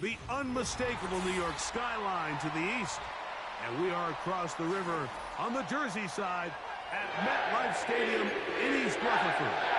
the unmistakable New York skyline to the east. And we are across the river on the Jersey side at MetLife Stadium in East Rutherford.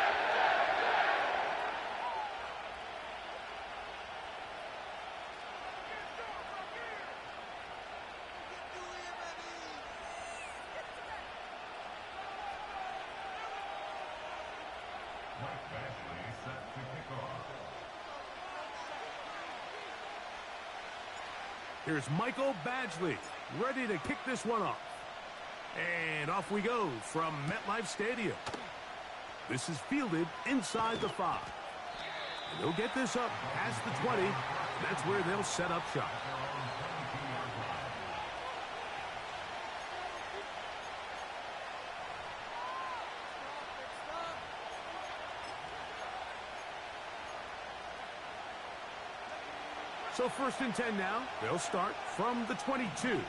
Here's Michael Badgley, ready to kick this one off. And off we go from MetLife Stadium. This is fielded inside the 5. And they'll get this up past the 20. That's where they'll set up shop. So 1st and 10 now. They'll start from the 22.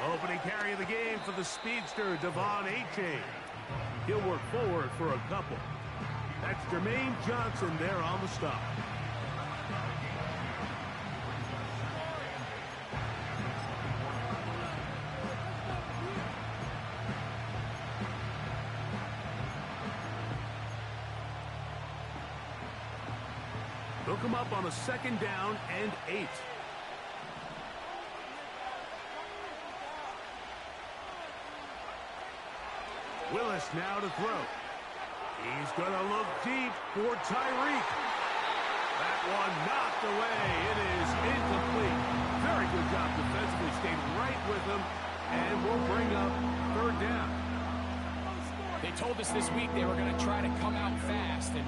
Opening carry of the game for the speedster, Devon A-Chain. He'll work forward for a couple. That's Jermaine Johnson there on the stop. They'll come up on a 2nd down and 8. Willis now to throw. He's going to look deep for Tyreek. That one knocked away. It is incomplete. Very good job defensively. Stayed right with him and will bring up 3rd down. They told us this week they were going to try to come out fast, and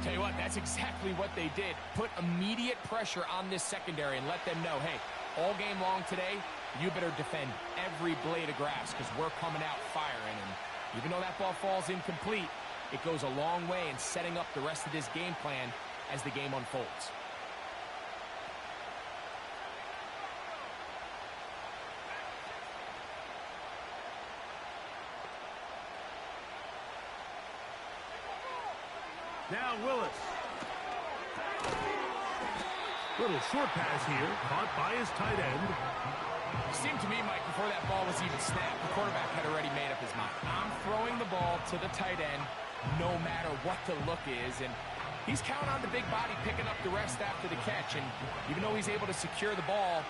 tell you what, that's exactly what they did. Put immediate pressure on this secondary and let them know, hey, all game long today, you better defend every blade of grass because we're coming out firing. And even though that ball falls incomplete, it goes a long way in setting up the rest of this game plan as the game unfolds. Now Willis. Little short pass here, caught by his tight end. It seemed to me, Mike, before that ball was even snapped, the quarterback had already made up his mind. I'm throwing the ball to the tight end no matter what the look is, and he's counting on the big body picking up the rest after the catch, and even though he's able to secure the ball,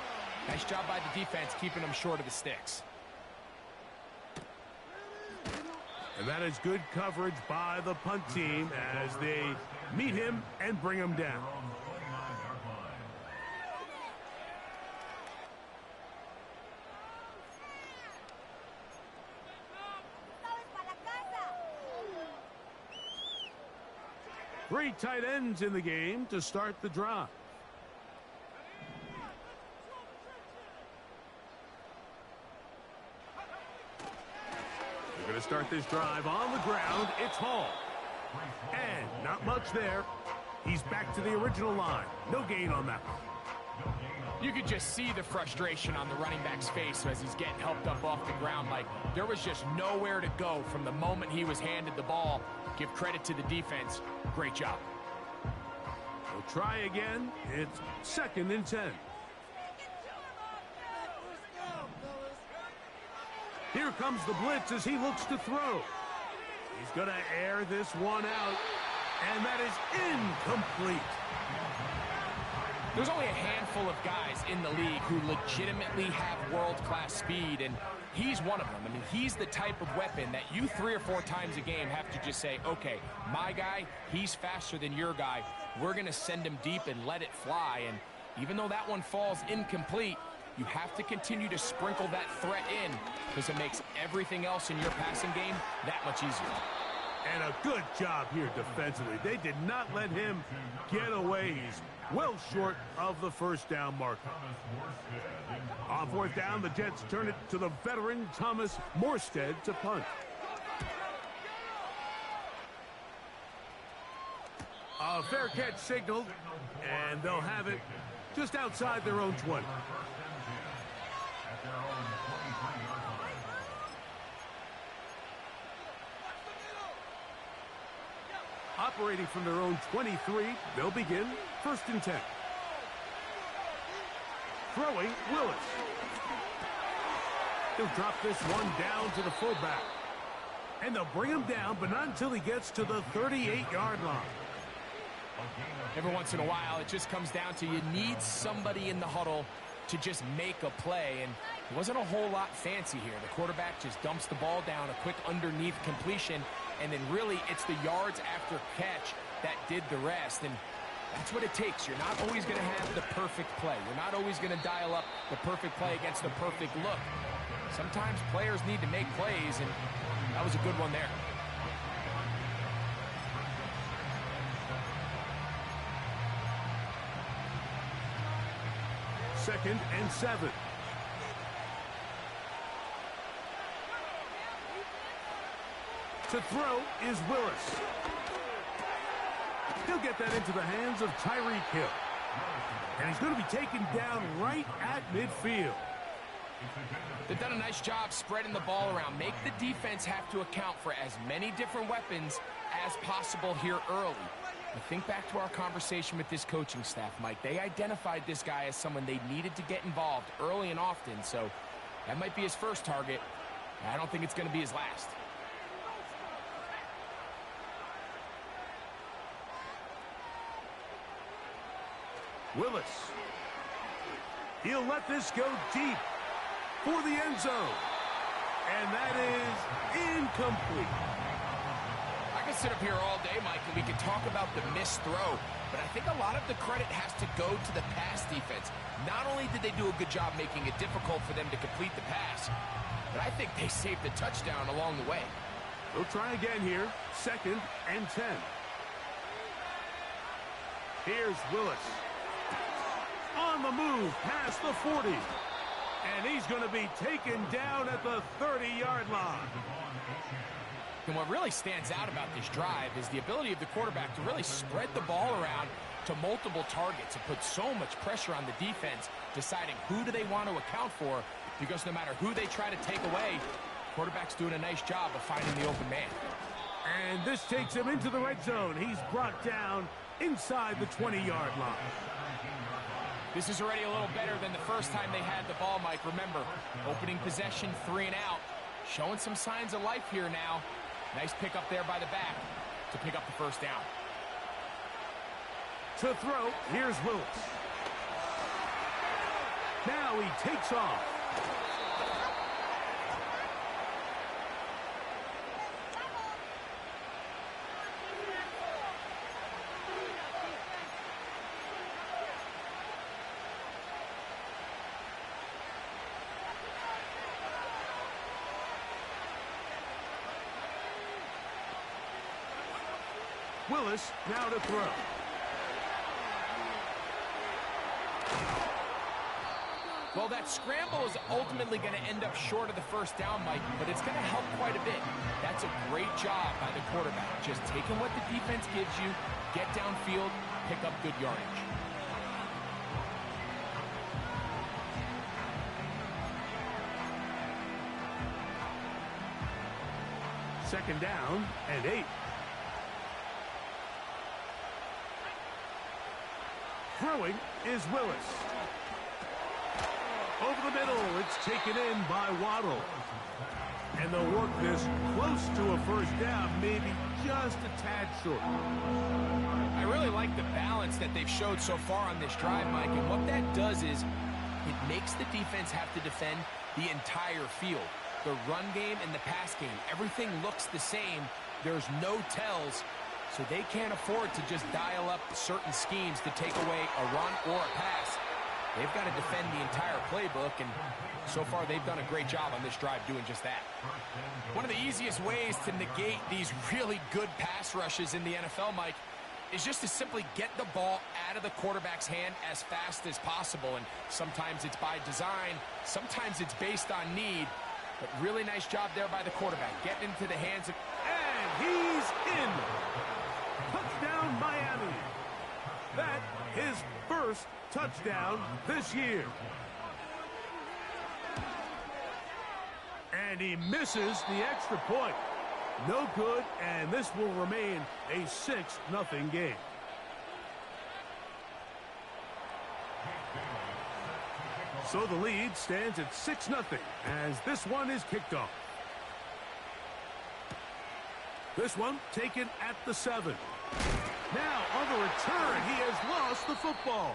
nice job by the defense keeping him short of the sticks. And that is good coverage by the punt team as they meet him and bring him down. Three tight ends in the game to start the drive. They're going to start this drive on the ground. It's Hall. And not much there. He's back to the original line. No gain on that one. You could just see the frustration on the running back's face as he's getting helped up off the ground. Like, there was just nowhere to go from the moment he was handed the ball. Give credit to the defense. Great job. We'll try again. It's 2nd and 10. Here comes the blitz as he looks to throw. He's going to air this one out, and that is incomplete. There's only a handful of guys in the league who legitimately have world-class speed, and he's one of them. I mean, he's the type of weapon that you 3 or 4 times a game have to just say, okay, my guy, he's faster than your guy. We're going to send him deep and let it fly. And even though that one falls incomplete, you have to continue to sprinkle that threat in because it makes everything else in your passing game that much easier. And a good job here defensively. They did not let him get away. He's well short of the 1st down marker. On 4th down, the Jets turn it to the veteran Thomas Morstead to punt. A fair catch signaled, and they'll have it just outside their own 20. Operating from their own 23, they'll begin 1st and 10. Throwing, Willis. He'll drop this one down to the fullback. And they'll bring him down, but not until he gets to the 38-yard line. Every once in a while, it just comes down to you need somebody in the huddle to just make a play. And it wasn't a whole lot fancy here. The quarterback just dumps the ball down, a quick underneath completion, and then really it's the yards after catch that did the rest. And that's what it takes. You're not always going to have the perfect play. You're not always going to dial up the perfect play against the perfect look. Sometimes players need to make plays, and that was a good one there. Second and 7. To throw is Willis. He'll get that into the hands of Tyreek Hill. And he's going to be taken down right at midfield. They've done a nice job spreading the ball around. Make the defense have to account for as many different weapons as possible here early. I think back to our conversation with this coaching staff, Mike. They identified this guy as someone they needed to get involved early and often, so that might be his first target. I don't think it's going to be his last. Willis. He'll let this go deep for the end zone. And that is incomplete. I could sit up here all day, Mike, and we could talk about the missed throw, but I think a lot of the credit has to go to the pass defense. Not only did they do a good job making it difficult for them to complete the pass, but I think they saved the touchdown along the way. They'll try again here. 2nd and 10. Here's Willis. On the move past the 40. And he's going to be taken down at the 30-yard line. And what really stands out about this drive is the ability of the quarterback to really spread the ball around to multiple targets and put so much pressure on the defense, deciding who do they want to account for, because no matter who they try to take away, quarterback's doing a nice job of finding the open man. And this takes him into the red zone. He's brought down inside the 20-yard line. This is already a little better than the first time they had the ball, Mike. Remember, opening possession, 3 and out. Showing some signs of life here now. Nice pick up there by the back to pick up the first down. To throw, here's Willis. Now he takes off. Willis now to throw. Well, that scramble is ultimately going to end up short of the first down, Mike, but it's going to help quite a bit. That's a great job by the quarterback. Just taking what the defense gives you, get downfield, pick up good yardage. Second down and 8. Throwing is Willis. Over the middle, it's taken in by Waddle. And they'll work this close to a first down, maybe just a tad short. I really like the balance that they've showed so far on this drive, Mike, and what that does is it makes the defense have to defend the entire field. The run game and the pass game, everything looks the same. There's no tells, so they can't afford to just dial up certain schemes to take away a run or a pass. They've got to defend the entire playbook, and so far they've done a great job on this drive doing just that. One of the easiest ways to negate these really good pass rushes in the NFL, Mike, is just to simply get the ball out of the quarterback's hand as fast as possible. And sometimes it's by design, sometimes it's based on need. But really nice job there by the quarterback, getting into the hands of... And he's in! Touchdown, Miami! touchdown this year. And he misses the extra point. No good, and this will remain a 6-0 game. So the lead stands at 6-0 as this one is kicked off. This one taken at the 7. Now on the return, he has lost the football.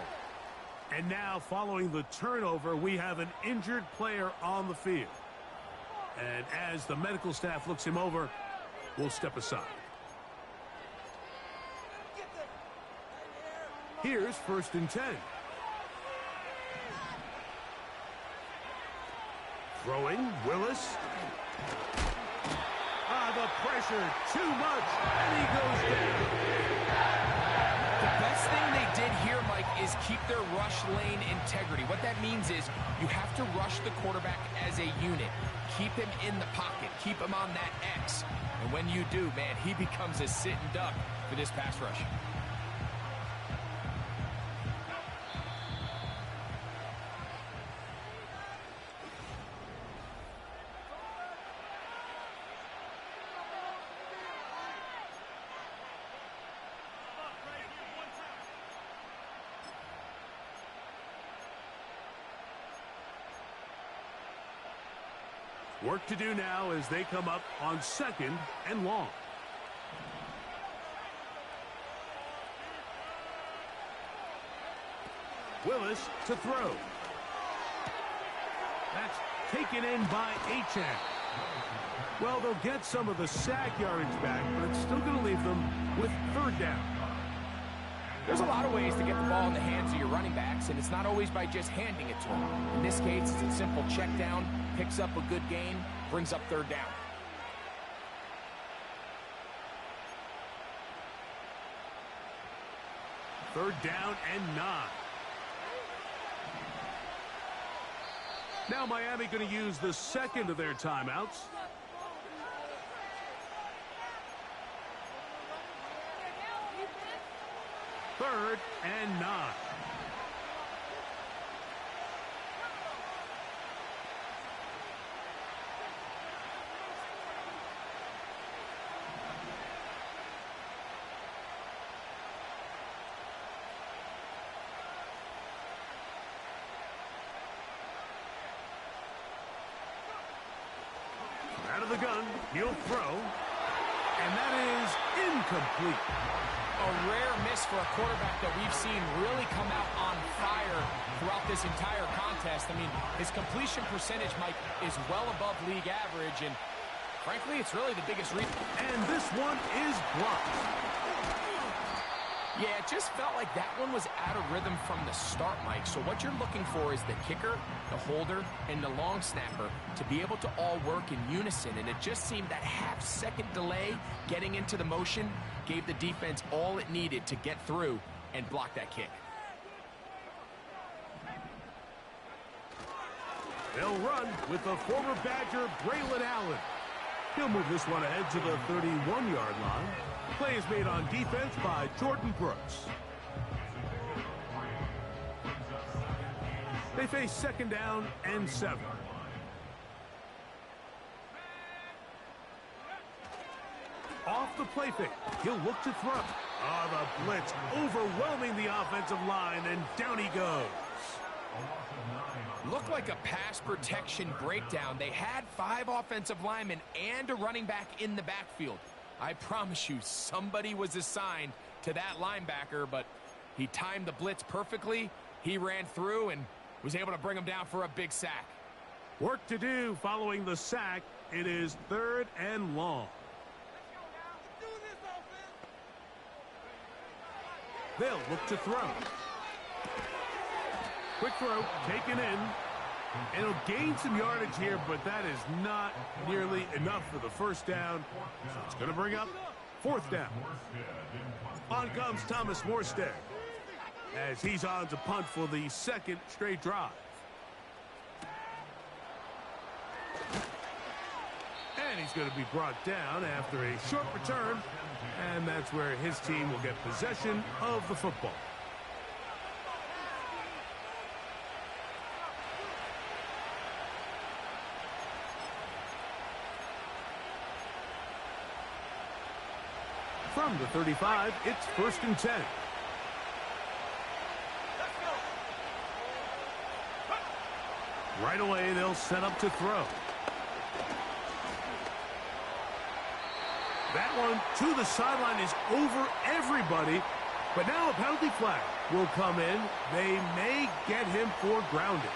And now following the turnover, we have an injured player on the field. And as the medical staff looks him over, we'll step aside. Here's 1st and 10. Throwing, Willis. The pressure, too much, and he goes down. The best thing they did here, Mike, is keep their rush lane integrity. What that means is you have to rush the quarterback as a unit. Keep him in the pocket. Keep him on that X. And when you do, man, he becomes a sitting duck for this pass rush. Work to do now as they come up on 2nd and long. Willis to throw. That's taken in by Achane. Well, they'll get some of the sack yardage back, but it's still going to leave them with 3rd down. There's a lot of ways to get the ball in the hands of your running backs, and it's not always by just handing it to them. In this case, it's a simple check down, picks up a good gain, brings up 3rd down. Third down and 9. Now Miami going to use the 2nd of their timeouts. Third and 9. Out of the gun, he'll throw, and that is incomplete. A rare miss for a quarterback that we've seen really come out on fire throughout this entire contest. I mean, his completion percentage, Mike, is well above league average, and frankly, it's really the biggest reason. And this one is blocked. Yeah, it just felt like that one was out of rhythm from the start, Mike. So what you're looking for is the kicker, the holder, and the long snapper to be able to all work in unison. And it just seemed that half-second delay getting into the motion gave the defense all it needed to get through and block that kick. They'll run with the former Badger, Braylon Allen. He'll move this one ahead to the 31-yard line. Play is made on defense by Jordan Brooks. They face 2nd down and 7. Off the play fake, he'll look to throw. The blitz overwhelming the offensive line, and down he goes. Looked like a pass protection breakdown. They had 5 offensive linemen and a running back in the backfield. I promise you, somebody was assigned to that linebacker, but he timed the blitz perfectly. He ran through and was able to bring him down for a big sack. Work to do following the sack. It is 3rd and long. They'll look to throw. Quick throw, taken in. And he'll gain some yardage here, but that is not nearly enough for the 1st down. So it's going to bring up 4th down. On comes Thomas Morstead as he's on to punt for the 2nd straight drive. And he's going to be brought down after a short return. And that's where his team will get possession of the football. From the 35, it's 1st and 10. Right away, they'll set up to throw. That one to the sideline is over everybody. But now a penalty flag will come in. They may get him for grounding.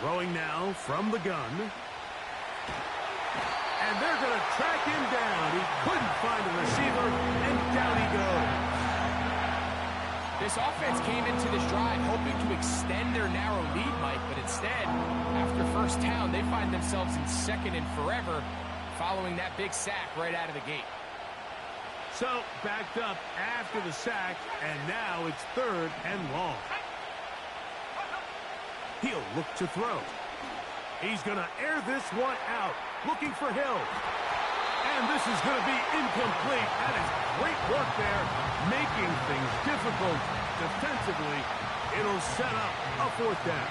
Throwing now from the gun. And they're going to track him down. He couldn't find a receiver, and down he goes. This offense came into this drive hoping to extend their narrow lead, Mike, but instead, after first down, they find themselves in 2nd and forever following that big sack right out of the gate. So, backed up after the sack, and now it's 3rd and long. He'll look to throw. He's going to air this one out, looking for Hill. And this is going to be incomplete. That is great work there, making things difficult defensively. It'll set up a 4th down.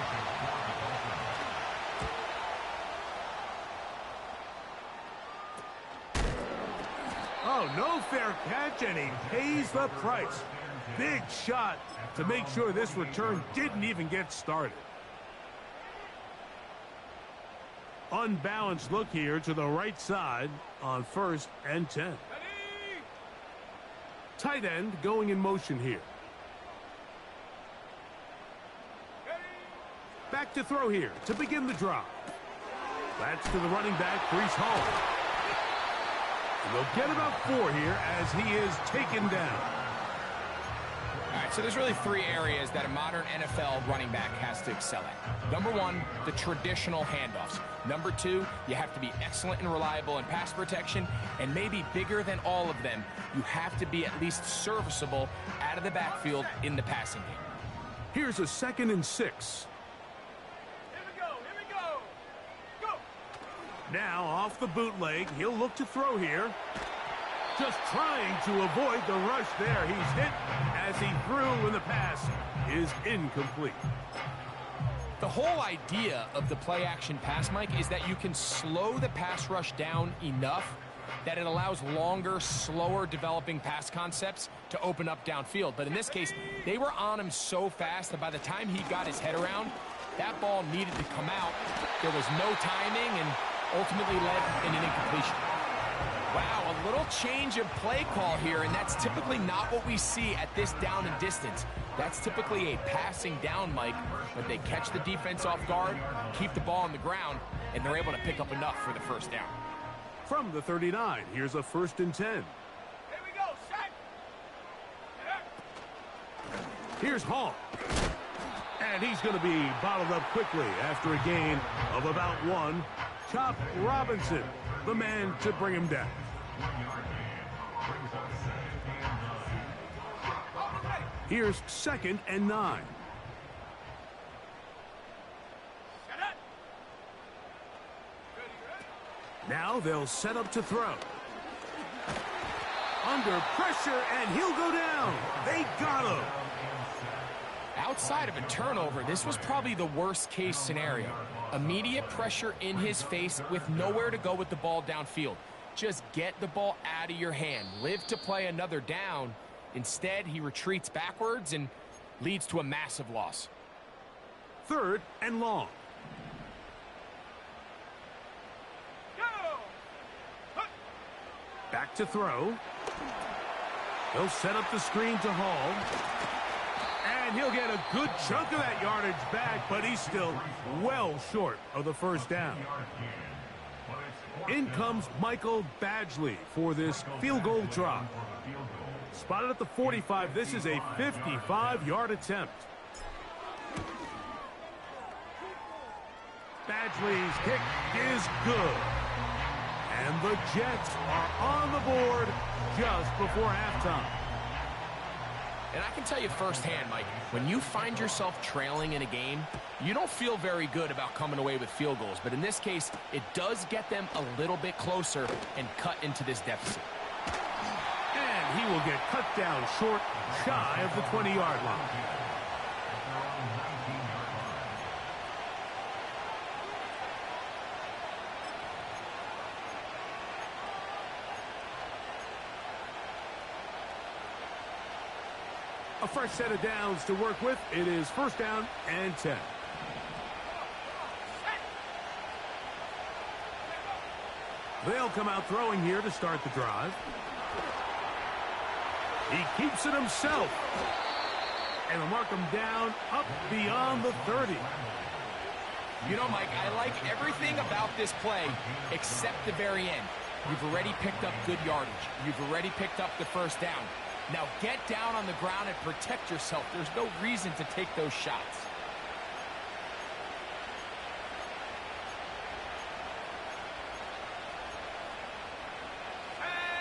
Oh, no fair catch, and he pays the price. Big shot to make sure this return didn't even get started. Unbalanced look here to the right side on 1st and 10. Tight end going in motion here. Back to throw here to begin the drop. That's to the running back, Breece Hall. And they'll get about 4 here as he is taken down. All right, so there's really 3 areas that a modern NFL running back has to excel at. Number 1, the traditional handoffs. Number 2, you have to be excellent and reliable in pass protection. And maybe bigger than all of them, you have to be at least serviceable out of the backfield in the passing game. Here's a 2nd and 6. Here we go. Go. Now off the bootleg, he'll look to throw here. Just trying to avoid the rush there. He's hit as he threw when the pass is incomplete. The whole idea of the play-action pass, Mike, is that you can slow the pass rush down enough that it allows longer, slower developing pass concepts to open up downfield. But in this case, they were on him so fast that by the time he got his head around, that ball needed to come out. There was no timing and ultimately led in an incompletion. Wow, a little change of play call here, and that's typically not what we see at this down and distance. That's typically a passing down, Mike, but they catch the defense off guard, keep the ball on the ground, and they're able to pick up enough for the first down. From the 39, here's a 1st and 10. Here we go, set. Here's Hall. And he's going to be bottled up quickly after a gain of about 1. Chop Robinson, the man to bring him down. Here's 2nd and 9. Now they'll set up to throw. Under pressure, and he'll go down. They got him. Outside of a turnover, this was probably the worst-case scenario. Immediate pressure in his face with nowhere to go with the ball downfield. Just get the ball out of your hand. Live to play another down. Instead, he retreats backwards and leads to a massive loss. 3rd and long. Back to throw. He'll set up the screen to Hall. And he'll get a good chunk of that yardage back, but he's still well short of the first down. In comes Michael Badgley for this field goal drop. Spotted at the 45, this is a 55-yard attempt. Badgley's kick is good. And the Jets are on the board just before halftime. And I can tell you firsthand, Mike, when you find yourself trailing in a game, you don't feel very good about coming away with field goals. But in this case, it does get them a little bit closer and cut into this deficit. And he will get cut down short, shy of the 20-yard line. A fresh set of downs to work with. It is first down and 10. They'll come out throwing here to start the drive. He keeps it himself. And will mark him down up beyond the 30. You know, Mike, I like everything about this play except the very end. You've already picked up good yardage. You've already picked up the first down. Now get down on the ground and protect yourself. There's no reason to take those shots.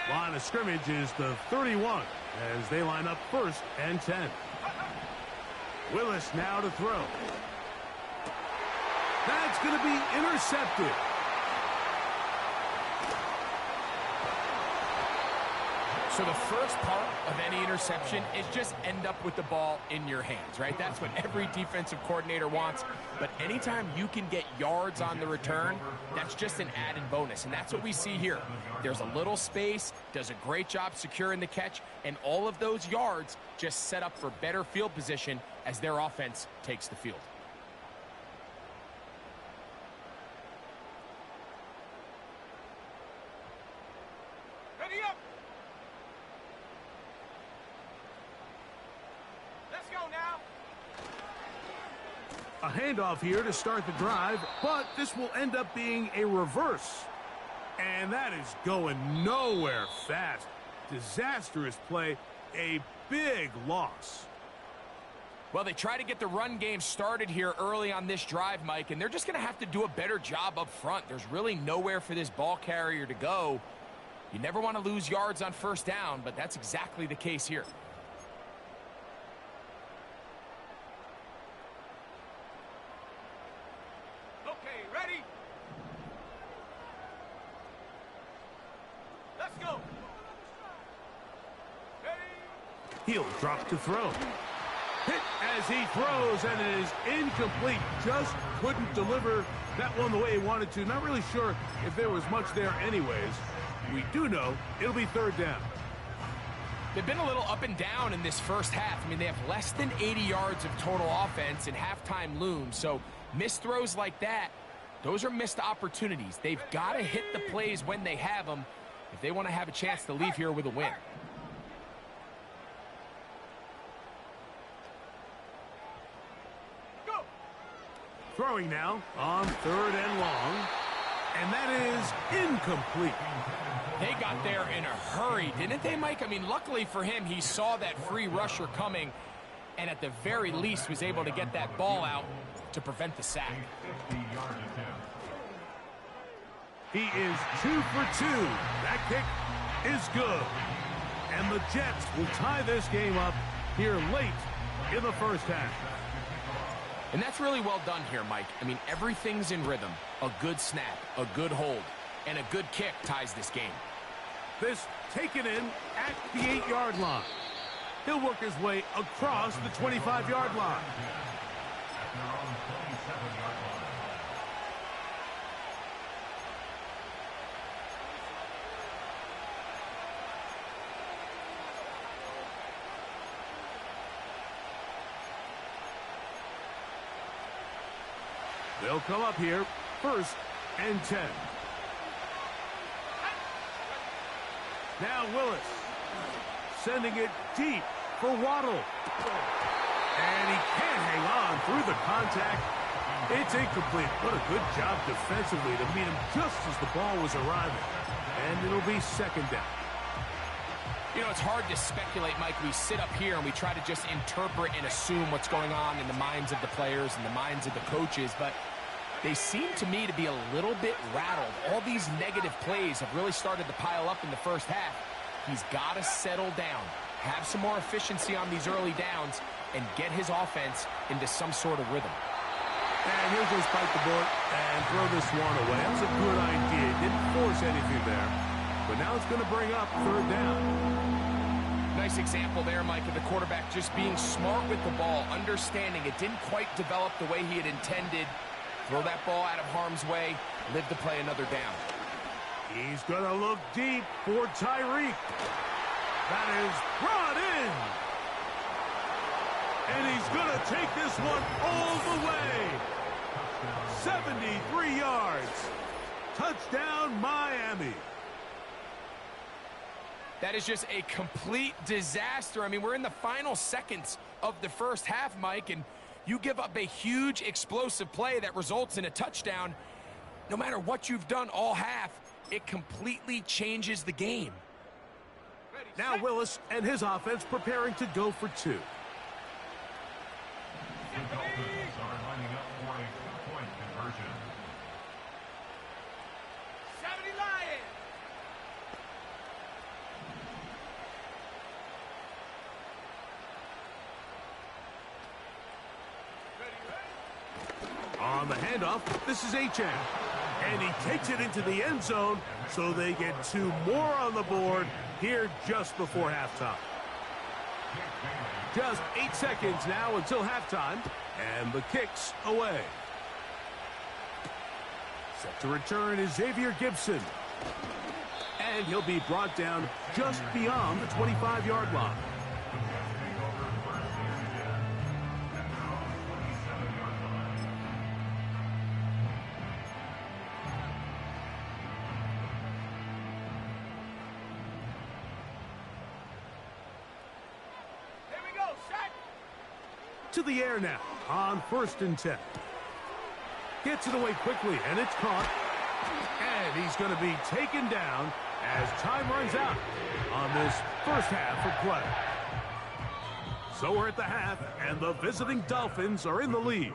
Line of scrimmage is the 31 as they line up first and 10. Willis now to throw. That's going to be intercepted. So the first part of any interception is just end up with the ball in your hands, right? That's what every defensive coordinator wants. But anytime you can get yards on the return, that's just an added bonus. And that's what we see here. There's a little space, does a great job securing the catch, and all of those yards just set up for better field position as their offense takes the field. Ready up. Let's go now. A handoff here to start the drive, but this will end up being a reverse. And that is going nowhere fast. Disastrous play, a big loss. Well, they try to get the run game started here early on this drive, Mike, and they're just going to have to do a better job up front. There's really nowhere for this ball carrier to go. You never want to lose yards on first down, but that's exactly the case here. Okay, ready? Let's go. Ready? He'll drop to throw. Hit as he throws, and it is incomplete. Just couldn't deliver that one the way he wanted to. Not really sure if there was much there anyways. We do know it'll be third down. They've been a little up and down in this first half. I mean, they have less than 80 yards of total offense, and halftime looms. So missed throws like that, those are missed opportunities. They've got to hit the plays when they have them if they want to have a chance to leave here with a win. Throwing now on third and long, and that is incomplete. They got there in a hurry, didn't they, Mike? I mean, luckily for him, he saw that free rusher coming, and at the very least was able to get that ball out to prevent the sack. He is 2 for 2. That kick is good. And the Jets will tie this game up here late in the first half. And that's really well done here, Mike. I mean, everything's in rhythm. A good snap, a good hold, and a good kick ties this game. This taken in at the 8-yard line. He'll work his way across the 25-yard line. They'll come up here, first and 10. Now Willis, sending it deep for Waddle. And he can't hang on through the contact. It's incomplete. What a good job defensively to meet him just as the ball was arriving. And it'll be second down. You know, it's hard to speculate, Mike. We sit up here and we try to just interpret and assume what's going on in the minds of the players and the minds of the coaches, but they seem to me to be a little bit rattled. All these negative plays have really started to pile up in the first half. He's got to settle down, have some more efficiency on these early downs, and get his offense into some sort of rhythm. And he'll just bite the bullet and throw this one away. That's a good idea. Didn't force anything there. But now it's going to bring up third down. Nice example there, Mike, of the quarterback just being smart with the ball, understanding it didn't quite develop the way he had intended. Throw that ball out of harm's way, live to play another down. He's going to look deep for Tyreek. That is brought in. And he's going to take this one all the way. 73 yards. Touchdown, Miami. That is just a complete disaster. I mean, we're in the final seconds of the first half, Mike, and you give up a huge explosive play that results in a touchdown. No matter what you've done all half, it completely changes the game. Now Willis and his offense preparing to go for two. The Dolphins are lining up for a two-point conversion. 70 Lions. On the handoff, this is Achane. And he takes it into the end zone, so they get two more on the board here just before halftime. Just 8 seconds now until halftime, and the kick's away. Set to return is Xavier Gibson. And he'll be brought down just beyond the 25-yard line. To the air now on 1st and 10. Gets it away quickly, and it's caught. And he's going to be taken down as time runs out on this first half of play. So we're at the half, and the visiting Dolphins are in the lead.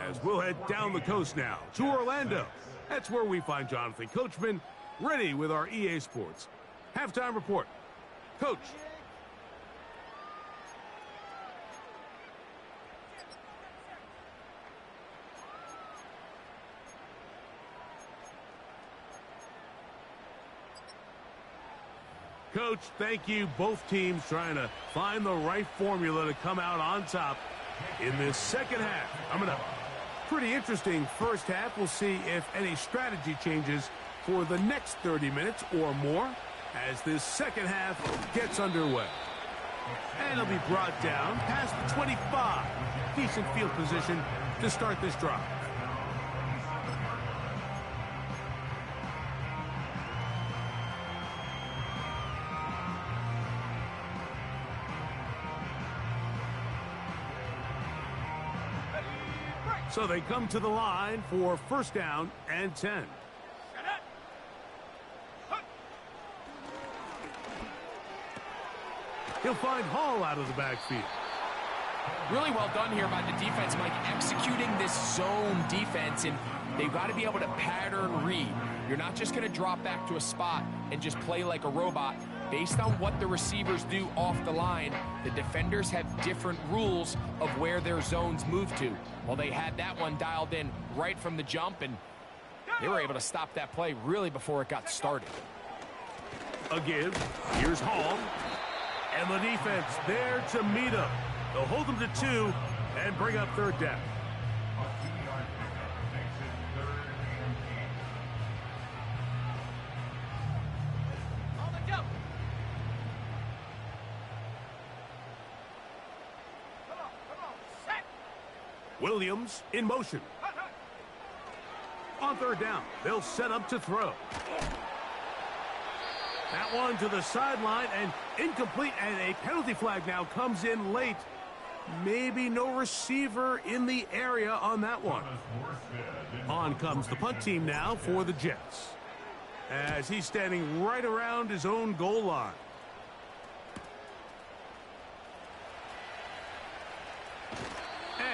As we'll head down the coast now to Orlando. That's where we find Jonathan Coachman ready with our EA Sports halftime report. Coach. Coach, thank you. Both teams trying to find the right formula to come out on top in this second half. Pretty interesting first half. We'll see if any strategy changes for the next 30 minutes or more as this second half gets underway. And he'll be brought down past the 25. Decent field position to start this drive. So they come to the line for 1st down and 10. He'll find Hall out of the backfield. Really well done here by the defense, Mike, executing this zone defense, and they've got to be able to pattern read. You're not just going to drop back to a spot and just play like a robot. Based on what the receivers do off the line, the defenders have different rules of where their zones move to. Well, they had that one dialed in right from the jump, and they were able to stop that play really before it got started. A give. Here's Hall. And the defense there to meet him. They'll hold him to 2 and bring up 3rd down. Williams in motion. On 3rd down, they'll set up to throw. That one to the sideline and incomplete, and a penalty flag now comes in late. Maybe no receiver in the area on that one. On comes the punt team now for the Jets, as he's standing right around his own goal line.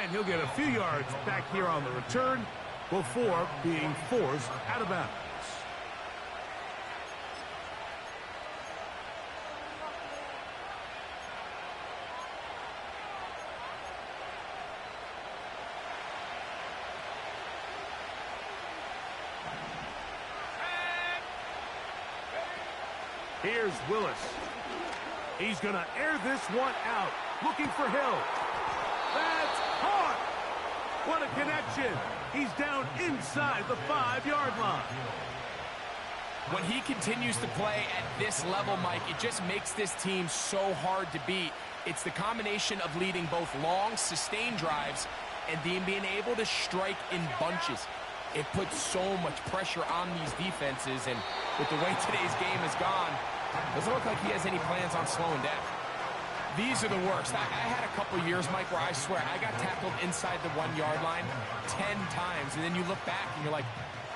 And he'll get a few yards back here on the return before being forced out of bounds. Here's Willis. He's going to air this one out. Looking for Hill. That's caught. What a connection. He's down inside the 5-yard line. When he continues to play at this level, Mike, it just makes this team so hard to beat. It's the combination of leading both long, sustained drives and then being able to strike in bunches. It puts so much pressure on these defenses, and with the way today's game has gone, doesn't look like he has any plans on slowing down. These are the worst. I had a couple years, Mike, where I swear I got tackled inside the 1-yard line 10 times, and then you look back and you're like,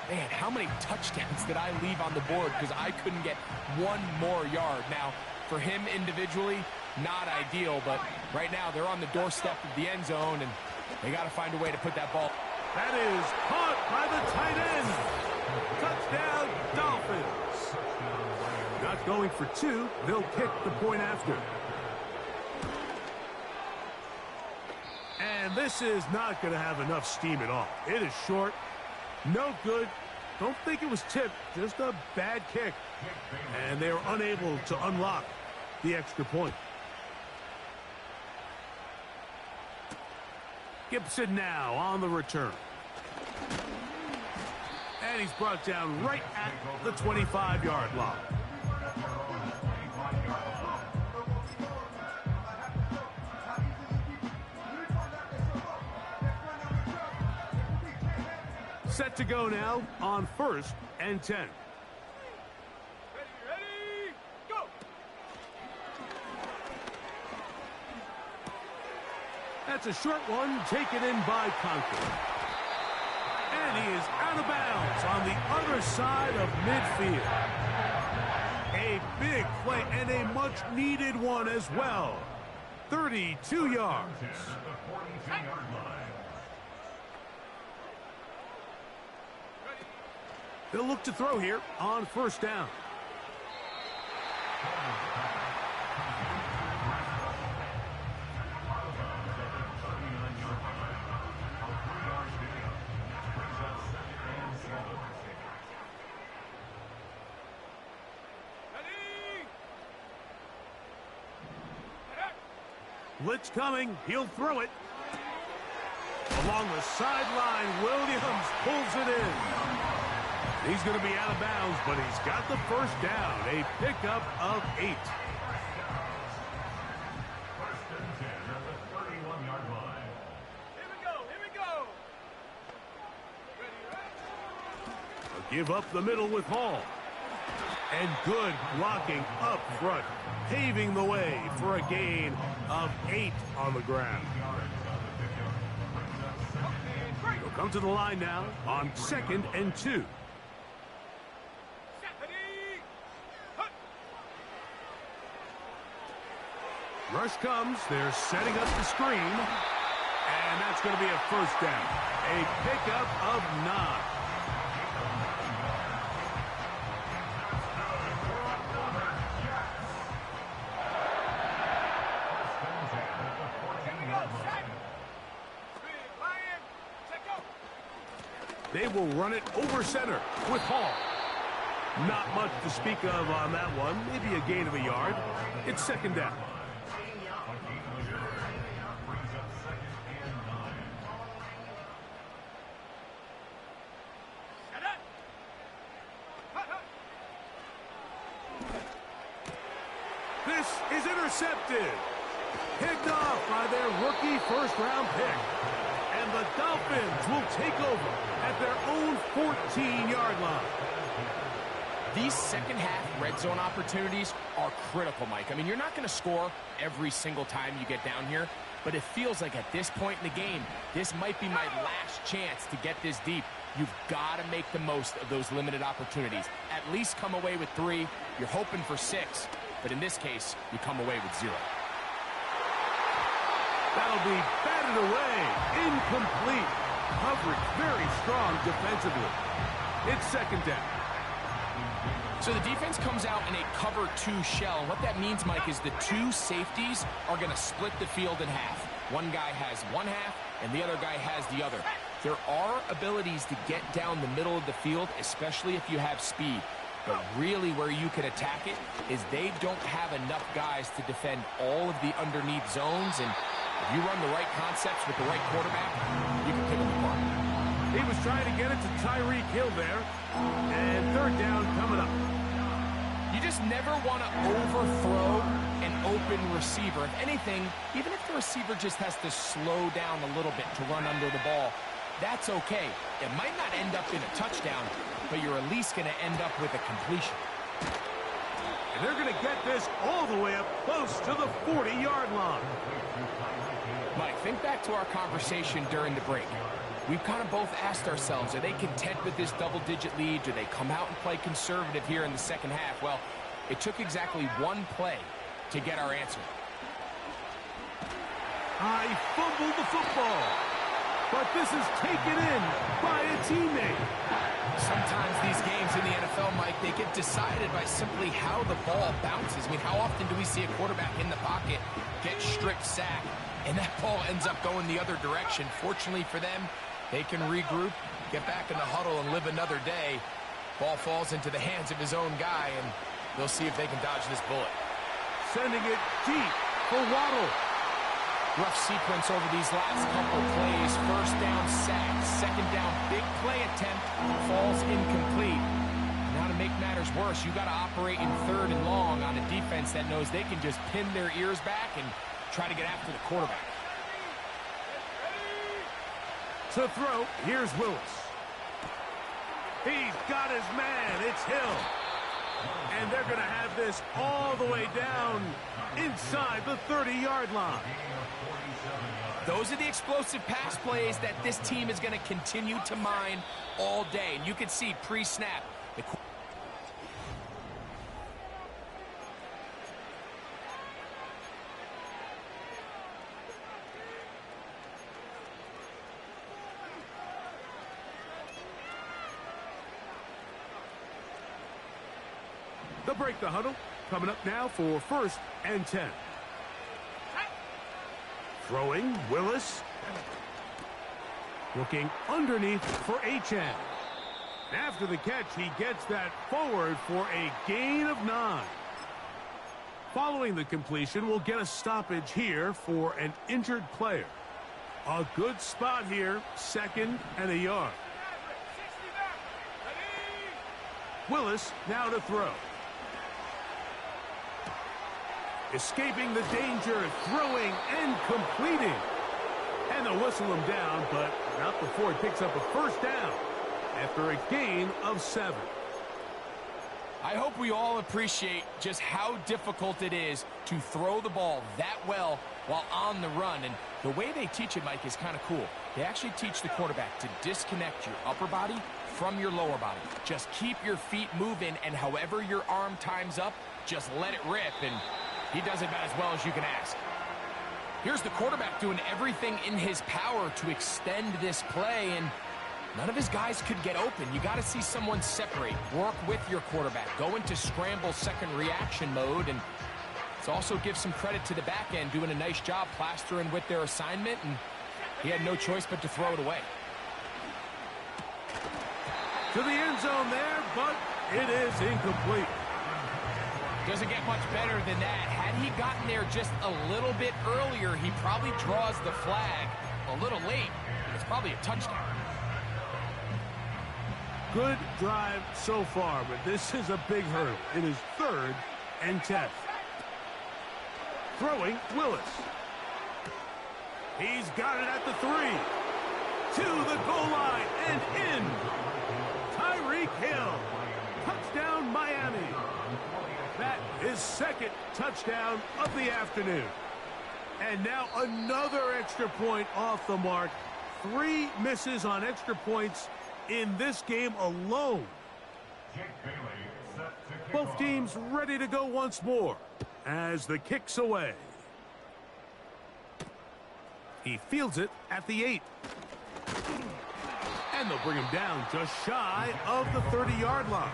man, how many touchdowns did I leave on the board because I couldn't get one more yard? Now, for him individually, not ideal, but right now they're on the doorstep of the end zone, and they got to find a way to put that ball. That is caught by the tight end. Touchdown, Dolphins. Not going for 2. They'll kick the point after. And this is not going to have enough steam at all. It is short. No good. Don't think it was tipped. Just a bad kick. And they are unable to unlock the extra point. Gibson now on the return. And he's brought down right at the 25-yard line. Set to go now on 1st and 10. Ready, go! That's a short one taken in by Conklin. And he is out of bounds on the other side of midfield. A big play and a much-needed one as well. 32 yards. They'll look to throw here on 1st down. Blitz coming. He'll throw it. Along the sideline, Williams pulls it in. He's going to be out of bounds, but he's got the 1st down. A pickup of 8. First and 10 at the 31-yard line. Here we go, here we go! Ready, A give up the middle with Hall. And good blocking up front, paving the way for a gain of 8 on the ground. He'll come to the line now on 2nd and 2. Rush comes. They're setting up the screen. And that's going to be a 1st down. A pickup of 9. They will run it over center with Hall. Not much to speak of on that one. Maybe a gain of a yard. It's 2nd down. This is intercepted. Picked off by their rookie 1st-round pick. And the Dolphins will take over at their own 14-yard line. These second-half red zone opportunities are critical, Mike. I mean, you're not going to score every single time you get down here, but it feels like at this point in the game, this might be my last chance to get this deep. You've got to make the most of those limited opportunities. At least come away with 3. You're hoping for 6, but in this case, you come away with 0. That'll be batted away. Incomplete. Coverage very strong defensively. It's 2nd down. So the defense comes out in a cover 2 shell. What that means, Mike, is the 2 safeties are going to split the field in half. One guy has one half, and the other guy has the other. There are abilities to get down the middle of the field, especially if you have speed. But really where you can attack it is they don't have enough guys to defend all of the underneath zones. And if you run the right concepts with the right quarterback, you can pick them apart. He was trying to get it to Tyreek Hill there. And third down coming up. You just never want to overthrow an open receiver. If anything, even if the receiver just has to slow down a little bit to run under the ball, that's okay. It might not end up in a touchdown, but you're at least going to end up with a completion. And they're going to get this all the way up close to the 40-yard line. Mike, think back to our conversation during the break. We've kind of both asked ourselves, are they content with this double-digit lead? Do they come out and play conservative here in the second half? Well, it took exactly one play to get our answer. He fumbled the football, but this is taken in by a teammate. Sometimes these games in the NFL, Mike, they get decided by simply how the ball bounces. I mean, how often do we see a quarterback in the pocket get strip sacked, and that ball ends up going the other direction? Fortunately for them, they can regroup, get back in the huddle, and live another day. Ball falls into the hands of his own guy, and they'll see if they can dodge this bullet. Sending it deep for Waddle. Rough sequence over these last couple plays. First down sack, second down big play attempt, falls incomplete. Now to make matters worse, you got to operate in third and long on a defense that knows they can just pin their ears back and try to get after the quarterback. To throw, here's Willis. He's got his man, it's Hill. And they're going to have this all the way down inside the 30-yard line. Those are the explosive pass plays that this team is going to continue to mine all day. And you can see pre-snap. They'll break the huddle. Coming up now for 1st and 10. Throwing, Willis. Looking underneath for H.N. After the catch, he gets that forward for a gain of 9. Following the completion, we'll get a stoppage here for an injured player. A good spot here, 2nd and a yard. Willis now to throw. Escaping the danger, throwing and completing. And they'll whistle him down, but not before he picks up a 1st down after a gain of 7. I hope we all appreciate just how difficult it is to throw the ball that well while on the run. And the way they teach it, Mike, is kind of cool. They actually teach the quarterback to disconnect your upper body from your lower body. Just keep your feet moving, and however your arm times up, just let it rip. And he does it about as well as you can ask. Here's the quarterback doing everything in his power to extend this play, and none of his guys could get open. You got to see someone separate, work with your quarterback, go into scramble second reaction mode, and let's also give some credit to the back end doing a nice job plastering with their assignment, and he had no choice but to throw it away. To the end zone there, but it is incomplete. Doesn't get much better than that. Had he gotten there just a little bit earlier, he probably draws the flag a little late. It's probably a touchdown. Good drive so far, but this is a big hurdle. It is 3rd and 10. Throwing, Willis. He's got it at the 3. To the goal line and in. Tyreek Hill. Touchdown, Miami. That is 2nd touchdown of the afternoon. And now another extra point off the mark. 3 misses on extra points in this game alone. Both teams ready to go once more as the kick's away. He fields it at the 8. And they'll bring him down just shy of the 30-yard line.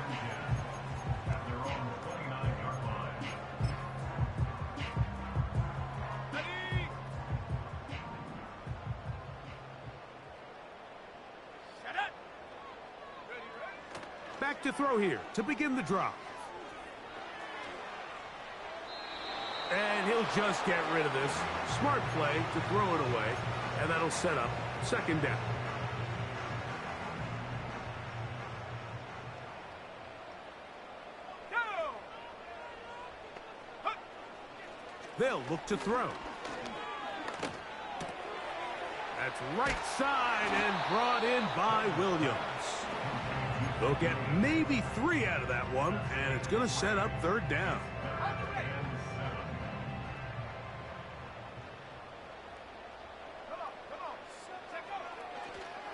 back to throw here to begin the drive. And he'll just get rid of this. Smart play to throw it away, and that'll set up second down. They'll look to throw. That's right side and brought in by Williams. They'll get maybe 3 out of that one, and it's going to set up third down.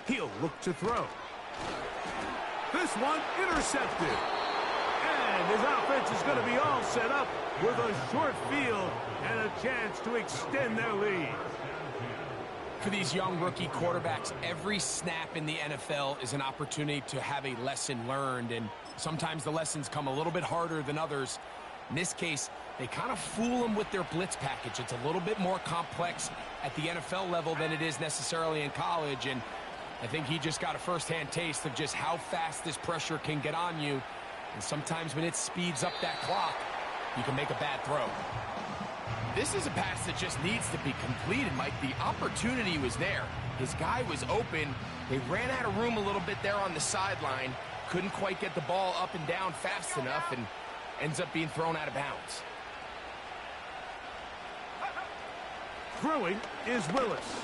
He'll look to throw. This one intercepted. And his offense is going to be all set up with a short field and a chance to extend their lead. For these young rookie quarterbacks, every snap in the NFL is an opportunity to have a lesson learned, and sometimes the lessons come a little bit harder than others. In this case, they kind of fool them with their blitz package. It's a little bit more complex at the NFL level than it is necessarily in college, and I think he just got a first-hand taste of just how fast this pressure can get on you, and sometimes when it speeds up that clock, you can make a bad throw. This is a pass that just needs to be completed, Mike. The opportunity was there. His guy was open. They ran out of room a little bit there on the sideline. Couldn't quite get the ball up and down fast enough, and ends up being thrown out of bounds. Throwing is Willis.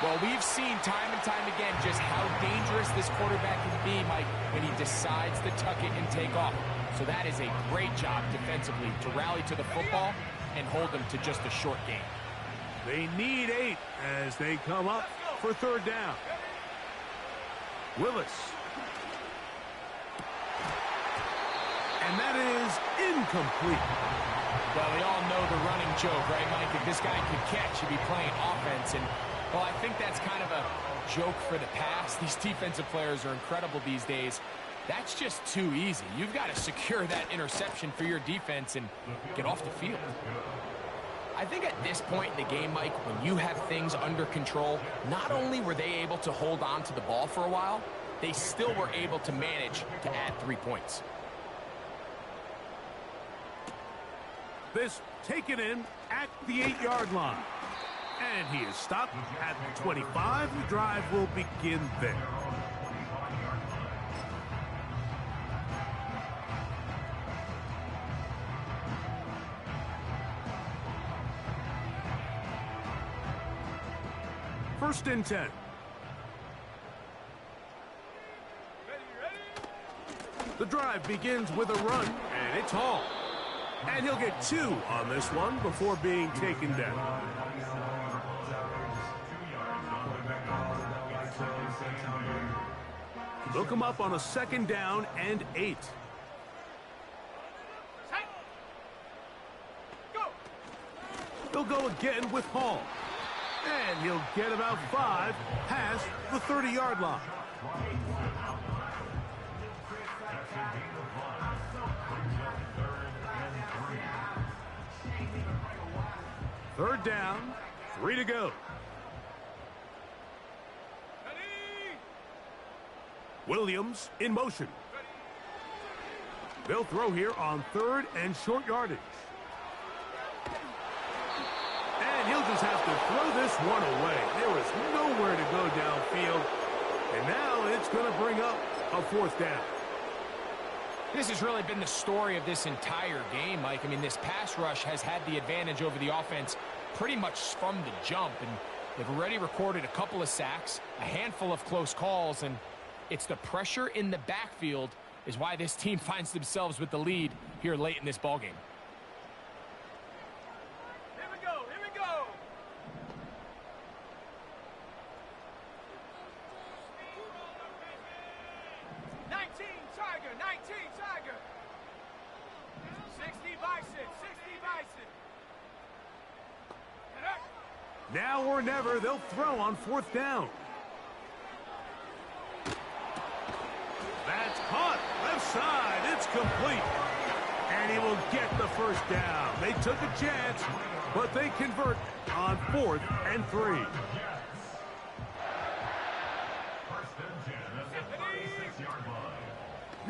Well, we've seen time and time again just how dangerous this quarterback can be, Mike, when he decides to tuck it and take off. So that is a great job defensively to rally to the football and hold them to just a short game. They need 8 as they come up for third down. Willis. And that is incomplete. Well, we all know the running joke, right, Mike? If this guy could catch, he'd be playing offense. And, well, I think that's kind of a joke for the past. These defensive players are incredible these days. That's just too easy. You've got to secure that interception for your defense and get off the field. I think at this point in the game, Mike, when you have things under control, not only were they able to hold on to the ball for a while, they still were able to manage to add 3 points. This taken in at the 8-yard line. And he is stopped at the 25. The drive will begin there. First and 10. The drive begins with a run, and it's Hall. And he'll get 2 on this one before being taken down. They'll come up on a second down and 8. They'll go again with Hall. And he'll get about 5 past the 30-yard line. Third down, 3 to go. Williams in motion. They'll throw here on 3rd and short yardage. And he'll just have to throw this one away. There is nowhere to go downfield. And now it's going to bring up a 4th down. This has really been the story of this entire game, Mike. I mean, this pass rush has had the advantage over the offense pretty much from the jump. And they've already recorded a couple of sacks, a handful of close calls, and it's the pressure in the backfield is why this team finds themselves with the lead here late in this ballgame. Here we go, here we go. Tiger, 19 Tiger. 60 Bison, 60 Bison. Now or never, they'll throw on 4th down. That's caught. Left side. It's complete. And he will get the first down. They took a chance, but they convert on 4th and 3.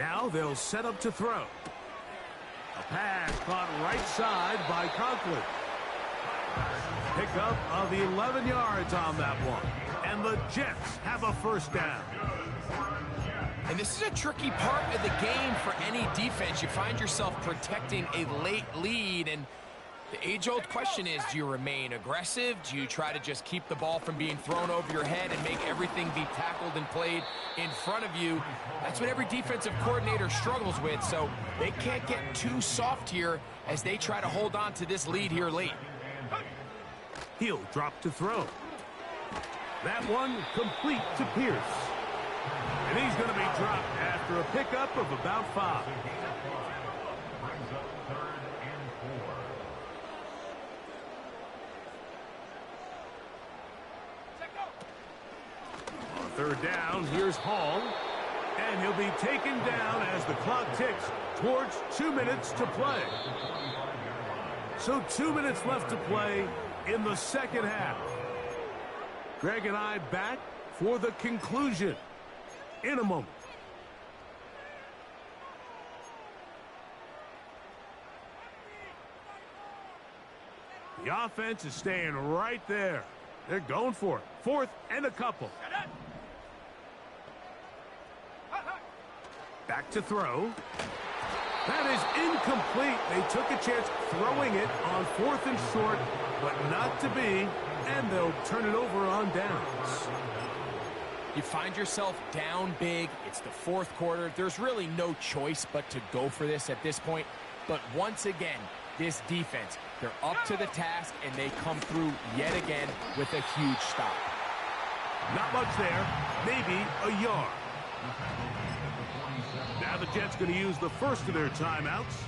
Now they'll set up to throw. A pass caught right side by Conklin. Pickup of 11 yards on that one. And the Jets have a first down. And this is a tricky part of the game for any defense. You find yourself protecting a late lead, and the age-old question is, do you remain aggressive? Do you try to just keep the ball from being thrown over your head and make everything be tackled and played in front of you? That's what every defensive coordinator struggles with, so they can't get too soft here as they try to hold on to this lead here late. He'll drop to throw. That one complete to Pierce. And he's going to be dropped after a pickup of about 5. Brings up 3rd and 4. On 3rd down, here's Hall. And he'll be taken down as the clock ticks towards 2 minutes to play. So 2 minutes left to play in the second half. Greg and I back for the conclusion in a moment. The offense is staying right there. They're going for it. 4th and a couple. Back to throw. That is incomplete. They took a chance throwing it on 4th and short, but not to be, and they'll turn it over on downs. You find yourself down big. It's the 4th quarter. There's really no choice but to go for this at this point. But once again, this defense, they're up to the task, and they come through yet again with a huge stop. Not much there. Maybe a yard. Now the Jets going to use the first of their timeouts,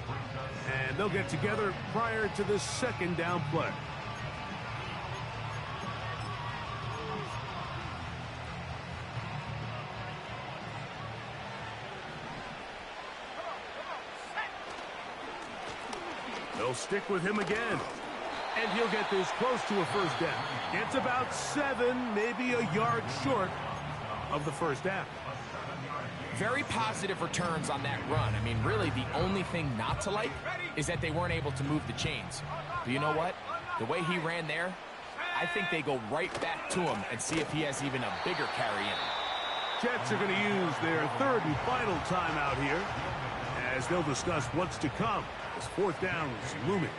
and they'll get together prior to the 2nd down play. They'll stick with him again, and he'll get this close to a first down. It's about 7, maybe a yard short of the first down. Very positive returns on that run. I mean, really, the only thing not to like is that they weren't able to move the chains. But you know what? The way he ran there, I think they go right back to him and see if he has even a bigger carry in. Jets are going to use their 3rd and final timeout here as they'll discuss what's to come as 4th down is looming.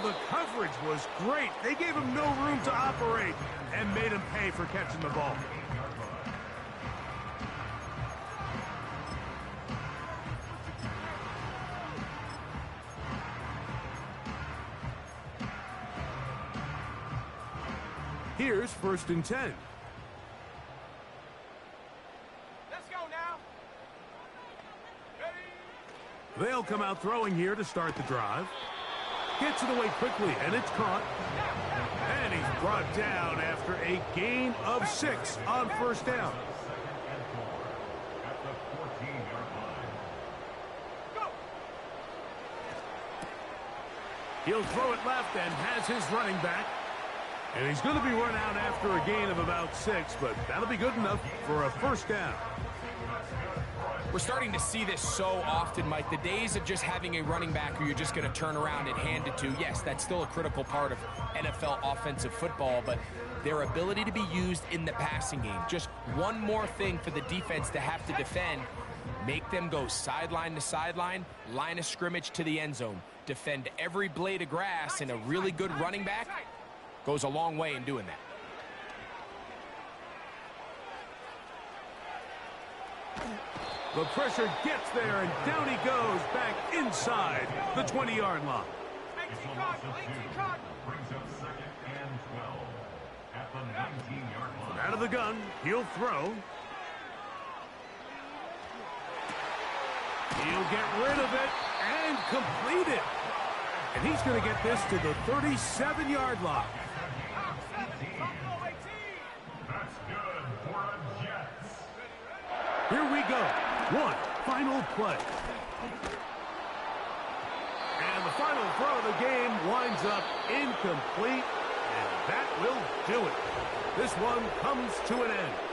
The coverage was great. They gave him no room to operate and made him pay for catching the ball. Here's 1st and 10. Let's go now. Ready? They'll come out throwing here to start the drive. Gets it away quickly, and it's caught. And he's brought down after a gain of 6 on 1st down. He'll throw it left and has his running back. And he's going to be run out after a gain of about 6, but that'll be good enough for a first down. We're starting to see this so often, Mike. The days of just having a running back who you're just going to turn around and hand it to, yes, that's still a critical part of NFL offensive football, but their ability to be used in the passing game, just one more thing for the defense to have to defend, make them go sideline to sideline, line of scrimmage to the end zone, defend every blade of grass, and a really good running back goes a long way in doing that. The pressure gets there, and down he goes back inside the 20-yard line. Brings up 2nd and 12 at the 19-yard line. Out of the gun, he'll throw. He'll get rid of it and complete it. And he's going to get this to the 37-yard line. That's good for a Jets. Here we go. One final play. And the final throw of the game winds up incomplete, and that will do it. This one comes to an end.